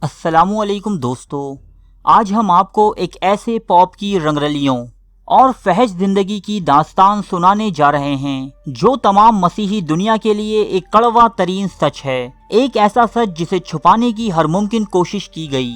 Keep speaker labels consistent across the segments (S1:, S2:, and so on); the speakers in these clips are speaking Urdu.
S1: السلام علیکم دوستو، آج ہم آپ کو ایک ایسے پاپ کی رنگرلیوں اور فحش زندگی کی داستان سنانے جا رہے ہیں جو تمام مسیحی دنیا کے لیے ایک کڑوا ترین سچ ہے، ایک ایسا سچ جسے چھپانے کی ہر ممکن کوشش کی گئی،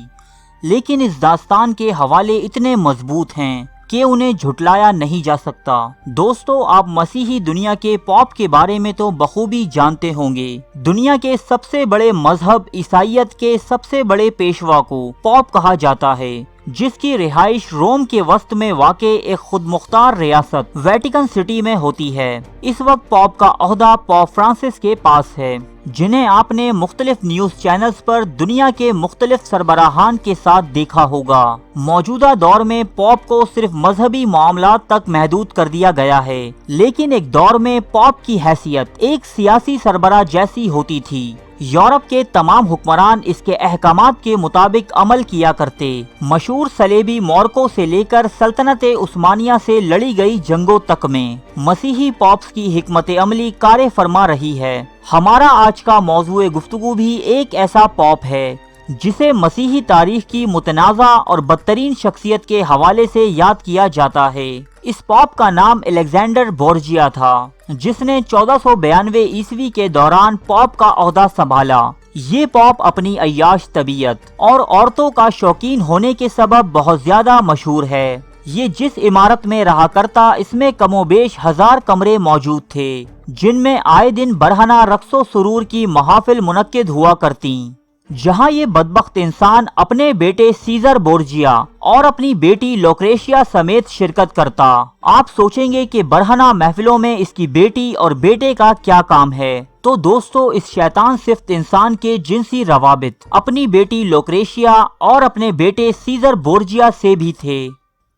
S1: لیکن اس داستان کے حوالے اتنے مضبوط ہیں کہ انہیں جھٹلایا نہیں جا سکتا۔ دوستو، آپ مسیحی دنیا کے پاپ کے بارے میں تو بخوبی جانتے ہوں گے۔ دنیا کے سب سے بڑے مذہب عیسائیت کے سب سے بڑے پیشوا کو پاپ کہا جاتا ہے، جس کی رہائش روم کے وسط میں واقع ایک خود مختار ریاست ویٹیکن سٹی میں ہوتی ہے۔ اس وقت پاپ کا عہدہ پاپ فرانسس کے پاس ہے، جنہیں آپ نے مختلف نیوز چینلز پر دنیا کے مختلف سربراہان کے ساتھ دیکھا ہوگا۔ موجودہ دور میں پاپ کو صرف مذہبی معاملات تک محدود کر دیا گیا ہے، لیکن ایک دور میں پاپ کی حیثیت ایک سیاسی سربراہ جیسی ہوتی تھی۔ یورپ کے تمام حکمران اس کے احکامات کے مطابق عمل کیا کرتے۔ مشہور صلیبی مورکو سے لے کر سلطنت عثمانیہ سے لڑی گئی جنگوں تک میں مسیحی پاپس کی حکمت عملی کار فرما رہی ہے۔ ہمارا آج کا موضوع گفتگو بھی ایک ایسا پاپ ہے جسے مسیحی تاریخ کی متنازع اور بدترین شخصیت کے حوالے سے یاد کیا جاتا ہے۔ اس پاپ کا نام الیگزینڈر بورجیا تھا، جس نے 1492 عیسوی کے دوران پاپ کا عہدہ سنبھالا۔ یہ پاپ اپنی عیاش طبیعت اور عورتوں کا شوقین ہونے کے سبب بہت زیادہ مشہور ہے۔ یہ جس عمارت میں رہا کرتا، اس میں کم و بیش 1000 کمرے موجود تھے، جن میں آئے دن برہنہ رقص و سرور کی محافل منعقد ہوا کرتیں، جہاں یہ بدبخت انسان اپنے بیٹے سیزر بورجیا اور اپنی بیٹی لوکریشیا سمیت شرکت کرتا۔ آپ سوچیں گے کہ برہنہ محفلوں میں اس کی بیٹی اور بیٹے کا کیا کام ہے؟ تو دوستو، اس شیطان صفت انسان کے جنسی روابط اپنی بیٹی لوکریشیا اور اپنے بیٹے سیزر بورجیا سے بھی تھے۔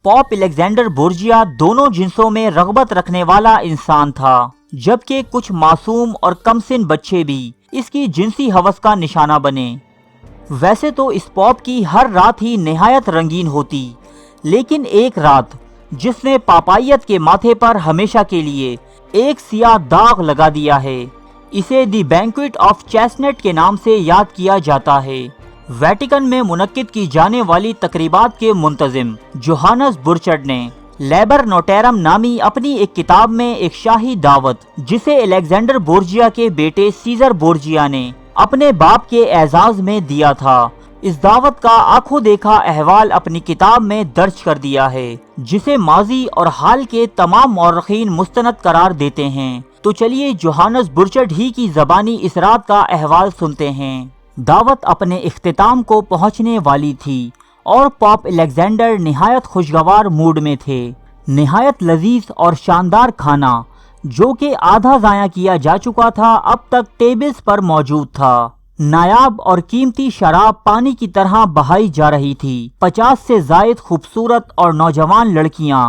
S1: پاپ الیگزینڈر بورجیا دونوں جنسوں میں رغبت رکھنے والا انسان تھا، جبکہ کچھ معصوم اور کم سن بچے بھی اس کی جنسی ہوس کا نشانہ بنے۔ ویسے تو اس پاپ کی ہر رات ہی نہایت رنگین ہوتی، لیکن ایک رات جس نے پاپائیت کے ماتھے پر ہمیشہ کے لیے ایک سیاہ داغ لگا دیا ہے، اسے دی بینکویٹ آف چیسنٹ کے نام سے یاد کیا جاتا ہے۔ ویٹیکن میں منعقد کی جانے والی تقریبات کے منتظم جوہانس برچرڈ نے لیبر نوٹیرم نامی اپنی ایک کتاب میں ایک شاہی دعوت، جسے الیگزینڈر بورجیا کے بیٹے سیزر بورجیا نے اپنے باپ کے اعزاز میں دیا تھا، اس دعوت کا آنکھوں دیکھا احوال اپنی کتاب میں درج کر دیا ہے، جسے ماضی اور حال کے تمام مورخین مستند قرار دیتے ہیں۔ تو چلیے جوہانس برچرڈ ہی کی زبانی اس رات کا احوال سنتے ہیں۔ دعوت اپنے اختتام کو پہنچنے والی تھی اور پاپ الیگزینڈر نہایت خوشگوار موڈ میں تھے۔ نہایت لذیذ اور شاندار کھانا، جو کہ آدھا ضائع کیا جا چکا تھا، اب تک ٹیبلز پر موجود تھا۔ نایاب اور قیمتی شراب پانی کی طرح بہائی جا رہی تھی۔ 50 سے زائد خوبصورت اور نوجوان لڑکیاں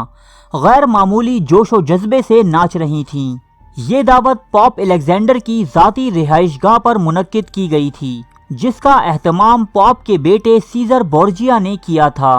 S1: غیر معمولی جوش و جذبے سے ناچ رہی تھیں۔ یہ دعوت پاپ الیگزینڈر کی ذاتی رہائش گاہ پر منعقد کی گئی تھی، جس کا اہتمام پاپ کے بیٹے سیزر بورجیا نے کیا تھا۔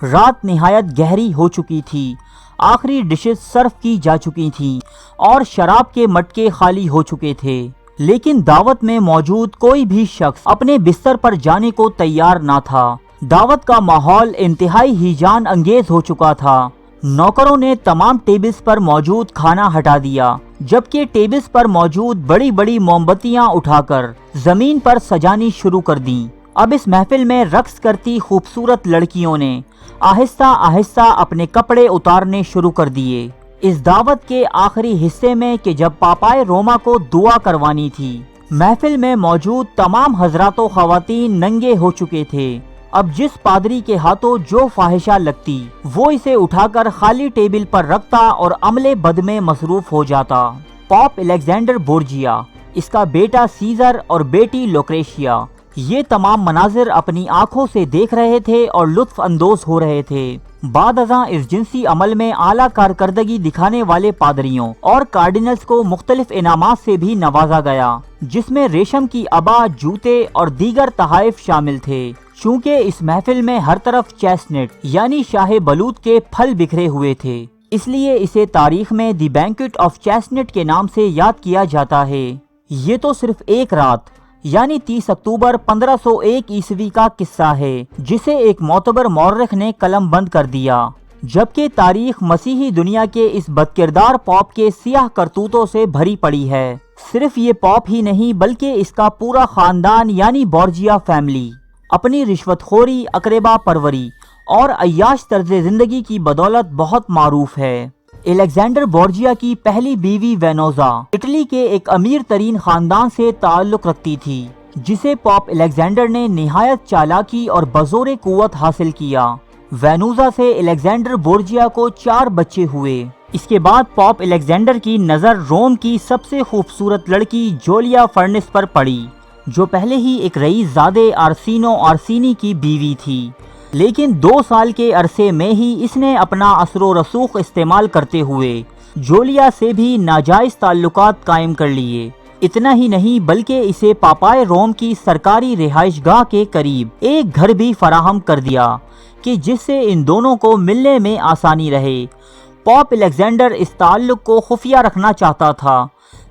S1: رات نہایت گہری ہو چکی تھی، آخری ڈشز سرو کی جا چکی تھیں اور شراب کے مٹکے خالی ہو چکے تھے، لیکن دعوت میں موجود کوئی بھی شخص اپنے بستر پر جانے کو تیار نہ تھا۔ دعوت کا ماحول انتہائی ہیجان انگیز ہو چکا تھا۔ نوکروں نے تمام ٹیبلز پر موجود کھانا ہٹا دیا، جبکہ ٹیبلز پر موجود بڑی بڑی موم بتیاں اٹھا کر زمین پر سجانی شروع کر دیں۔ اب اس محفل میں رقص کرتی خوبصورت لڑکیوں نے آہستہ آہستہ اپنے کپڑے اتارنے شروع کر دیے۔ اس دعوت کے آخری حصے میں کہ جب پاپائے روما کو دعا کروانی تھی، محفل میں موجود تمام حضرات و خواتین ننگے ہو چکے تھے۔ اب جس پادری کے ہاتھوں جو فاحشہ لگتی، وہ اسے اٹھا کر خالی ٹیبل پر رکھتا اور عمل بد میں مصروف ہو جاتا۔ پاپ الیگزینڈر بورجیا، اس کا بیٹا سیزر اور بیٹی لوکریشیا یہ تمام مناظر اپنی آنکھوں سے دیکھ رہے تھے اور لطف اندوز ہو رہے تھے۔ بعد ازاں اس جنسی عمل میں اعلیٰ کارکردگی دکھانے والے پادریوں اور کارڈینلز کو مختلف انعامات سے بھی نوازا گیا، جس میں ریشم کی عبا، جوتے اور دیگر تحائف شامل تھے۔ چونکہ اس محفل میں ہر طرف چیسنٹ یعنی شاہ بلوط کے پھل بکھرے ہوئے تھے، اس لیے اسے تاریخ میں دی بینکویٹ آف چیسنٹ کے نام سے یاد کیا جاتا ہے۔ یہ تو صرف ایک رات یعنی 30 اکتوبر 1501 عیسوی کا قصہ ہے، جسے ایک معتبر مورخ نے قلم بند کر دیا، جبکہ تاریخ مسیحی دنیا کے اس بدکردار پوپ کے سیاہ کرتوتوں سے بھری پڑی ہے۔ صرف یہ پوپ ہی نہیں بلکہ اس کا پورا خاندان یعنی بورجیا فیملی اپنی رشوت خوری، اقربا پروری اور عیاش طرز زندگی کی بدولت بہت معروف ہے۔ الیگزینڈر بورجیا کی پہلی بیوی وینوزا اٹلی کے ایک امیر ترین خاندان سے تعلق رکھتی تھی، جسے پوپ الیگزینڈر نے نہایت چالاکی اور بزور قوت حاصل کیا۔ وینوزا سے الیگزینڈر بورجیا کو 4 بچے ہوئے۔ اس کے بعد پوپ الیگزینڈر کی نظر روم کی سب سے خوبصورت لڑکی جولیا فرنس پر پڑی، جو پہلے ہی ایک رئیس زادے آرسینو آرسینی کی بیوی تھی، لیکن 2 سال کے عرصے میں ہی اس نے اپنا اثر و رسوخ استعمال کرتے ہوئے جولیا سے بھی ناجائز تعلقات قائم کر لیے۔ اتنا ہی نہیں بلکہ اسے پاپائے روم کی سرکاری رہائش گاہ کے قریب ایک گھر بھی فراہم کر دیا کہ جس سے ان دونوں کو ملنے میں آسانی رہے۔ پوپ الیگزینڈر اس تعلق کو خفیہ رکھنا چاہتا تھا،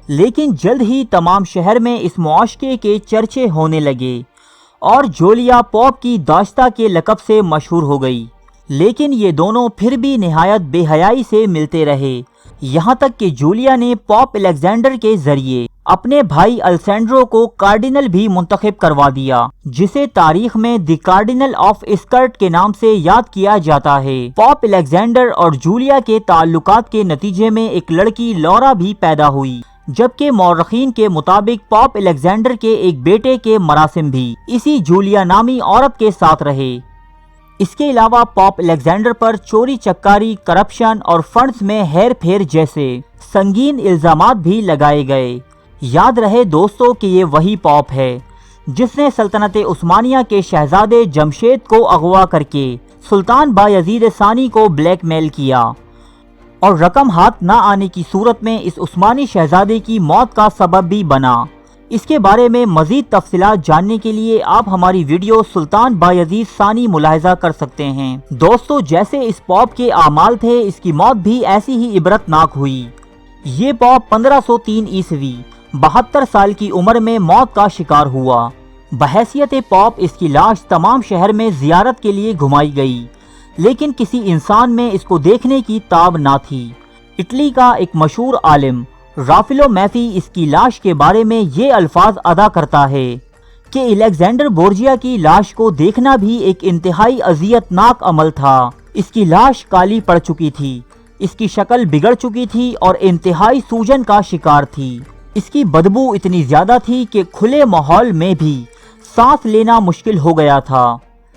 S1: لیکن جلد ہی تمام شہر میں اس معاشقے کے چرچے ہونے لگے اور جولیا پوپ کی داشتہ کے لقب سے مشہور ہو گئی۔ لیکن یہ دونوں پھر بھی نہایت بے حیائی سے ملتے رہے، یہاں تک کہ جولیا نے پوپ الیگزینڈر کے ذریعے اپنے بھائی السینڈرو کو کارڈینل بھی منتخب کروا دیا، جسے تاریخ میں دی کارڈینل آف اسکرٹ کے نام سے یاد کیا جاتا ہے۔ پوپ الیگزینڈر اور جولیا کے تعلقات کے نتیجے میں ایک لڑکی لورا بھی پیدا ہوئی، جبکہ مورخین کے مطابق پوپ الیگزینڈر کے ایک بیٹے کے مراسم بھی اسی جولیا نامی عورت کے ساتھ رہے۔ اس کے علاوہ پوپ الیگزینڈر پر چوری چکاری، کرپشن اور فنڈز میں ہیر پھیر جیسے سنگین الزامات بھی لگائے گئے۔ یاد رہے دوستو کہ یہ وہی پوپ ہے جس نے سلطنت عثمانیہ کے شہزادے جمشید کو اغوا کر کے سلطان بایزید ثانی کو بلیک میل کیا اور رقم ہاتھ نہ آنے کی صورت میں اس عثمانی شہزادے کی موت کا سبب بھی بنا۔ اس کے بارے میں مزید تفصیلات جاننے کے لیے آپ ہماری ویڈیو سلطان بایزید ثانی ملاحظہ کر سکتے ہیں۔ دوستو جیسے اس پوپ کے اعمال تھے، اس کی موت بھی ایسی ہی عبرتناک ہوئی۔ یہ پوپ 1503 عیسوی 72 سال کی عمر میں موت کا شکار ہوا۔ بحیثیت پوپ اس کی لاش تمام شہر میں زیارت کے لیے گھمائی گئی، لیکن کسی انسان میں اس کو دیکھنے کی تاب نہ تھی۔ اٹلی کا ایک مشہور عالم رافیلو میفی اس کی لاش کے بارے میں یہ الفاظ ادا کرتا ہے کہ الیگزینڈر بورجیا کی لاش کو دیکھنا بھی ایک انتہائی اذیت ناک عمل تھا۔ اس کی لاش کالی پڑ چکی تھی، اس کی شکل بگڑ چکی تھی اور انتہائی سوجن کا شکار تھی۔ اس کی بدبو اتنی زیادہ تھی کہ کھلے ماحول میں بھی سانس لینا مشکل ہو گیا تھا۔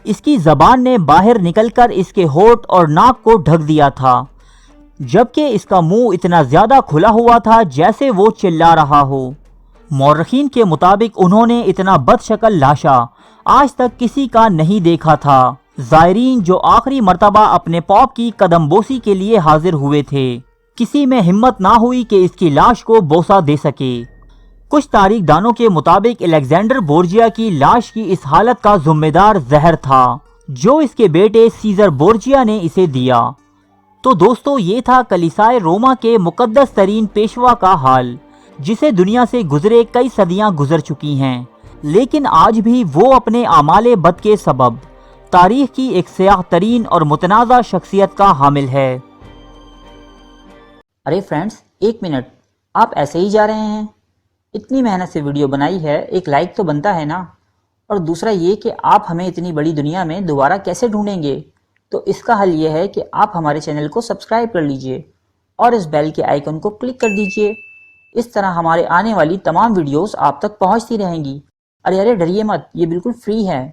S1: اس کی زبان نے باہر نکل کر اس کے ہونٹ اور ناک کو ڈھک دیا تھا، جبکہ اس کا منہ اتنا زیادہ کھلا ہوا تھا جیسے وہ چلا رہا ہو۔ مورخین کے مطابق انہوں نے اتنا بد شکل لاشا آج تک کسی کا نہیں دیکھا تھا۔ زائرین جو آخری مرتبہ اپنے پوپ کی قدم بوسی کے لیے حاضر ہوئے تھے، کسی میں ہمت نہ ہوئی کہ اس کی لاش کو بوسہ دے سکے۔ کچھ تاریخ دانوں کے مطابق الیگزینڈر بورجیا کی لاش کی اس حالت کا ذمہ دار زہر تھا جو اس کے بیٹے سیزر بورجیا نے اسے دیا۔ تو دوستو یہ تھا کلیسائے روما کے مقدس ترین پیشوا کا حال، جسے دنیا سے گزرے کئی صدیاں گزر چکی ہیں، لیکن آج بھی وہ اپنے اعمال بد کے سبب تاریخ کی ایک سیاہ ترین اور متنازع شخصیت کا حامل ہے۔
S2: ارے فرینڈز، 1 منٹ، آپ ایسے ہی جا رہے ہیں؟ اتنی محنت سے ویڈیو بنائی ہے، ایک لائک تو بنتا ہے نا؟ اور دوسرا یہ کہ آپ ہمیں اتنی بڑی دنیا میں دوبارہ کیسے ڈھونڈیں گے؟ تو اس کا حل یہ ہے کہ آپ ہمارے چینل کو سبسکرائب کر لیجئے اور اس بیل کے آئیکن کو کلک کر دیجئے۔ اس طرح ہمارے آنے والی تمام ویڈیوز آپ تک پہنچتی رہیں گی۔ ارے ڈریے مت، یہ بالکل فری ہے۔